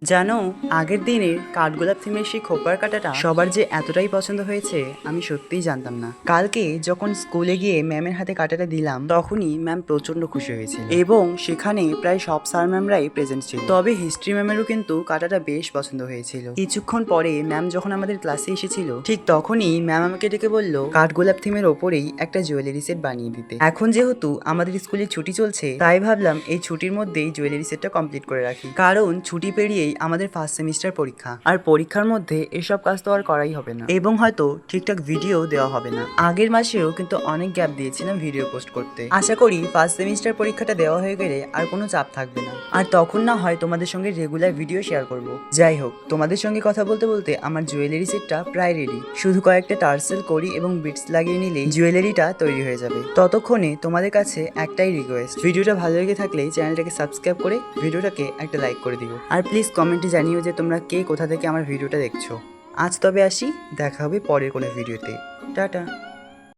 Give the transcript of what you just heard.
জানো, আগের দিনের কাঠগোলাপ থিমের সেই খোপার কাঁটাটা সবার যে এতটাই পছন্দ হয়েছে আমি সত্যিই জানতাম না। কালকে যখন স্কুলে গিয়ে ম্যামের হাতে কাঁটাটা দিলাম তখনই ম্যাম প্রচন্ড খুশি হয়েছিল এবং সেখানে প্রায় সব স্যার ম্যামরাই প্রেজেন্ট ছিল। তবে হিস্ট্রি ম্যামেরও কিন্তু কাঁটাটা বেশ পছন্দ হয়েছিল। কিছুক্ষণ পরে ম্যাম যখন আমাদের ক্লাসে এসেছিল ঠিক তখনই ম্যাম আমাকে ডেকে বলল কাঠগোলাপ থিমের ওপরেই একটা জুয়েলারি সেট বানিয়ে দিতে। এখন যেহেতু আমাদের স্কুলে ছুটি চলছে তাই ভাবলাম এই ছুটির মধ্যেই জুয়েলারি সেটটা কমপ্লিট করে রাখি, কারণ ছুটি পেরিয়ে আমাদের ফার্স্ট সেমিস্টার পরীক্ষা, আর পরীক্ষার মধ্যে এসব কাজ তো আর করাই হবে না এবং হয়তো ঠিকঠাক ভিডিও দেওয়া হবে না। আগের মাসেও কিন্তু অনেক গ্যাপ দিয়েছিলাম ভিডিও পোস্ট করতে। আশা করি ফার্স্ট সেমিস্টার পরীক্ষাটা দেওয়া হয়ে গেলে আর কোনো চাপ থাকবে না, আর তখন না হয় তোমাদের সঙ্গে রেগুলার ভিডিও শেয়ার করব। যাই হোক, তোমাদের সঙ্গে কথা বলতে বলতে আমার জুয়েলারি সেটটা প্রায় রেডি, শুধু কয়েকটা টার্সেল করি এবং বিটস লাগিয়ে নিলেই জুয়েলারিটা তৈরি হয়ে যাবে। ততক্ষণে তোমাদের কাছে একটাই রিকোয়েস্ট, ভিডিওটা ভালো লেগে থাকলে চ্যানেলটাকে সাবস্ক্রাইব করে ভিডিওটাকে একটা লাইক করে দিও, আর প্লিজ কমেন্টে জানিও যে তোমরা কে কোথা থেকে আমার ভিডিওটা দেখছো। আজ তবে আসি, দেখা হবে পরের কোনো ভিডিওতে। টাটা।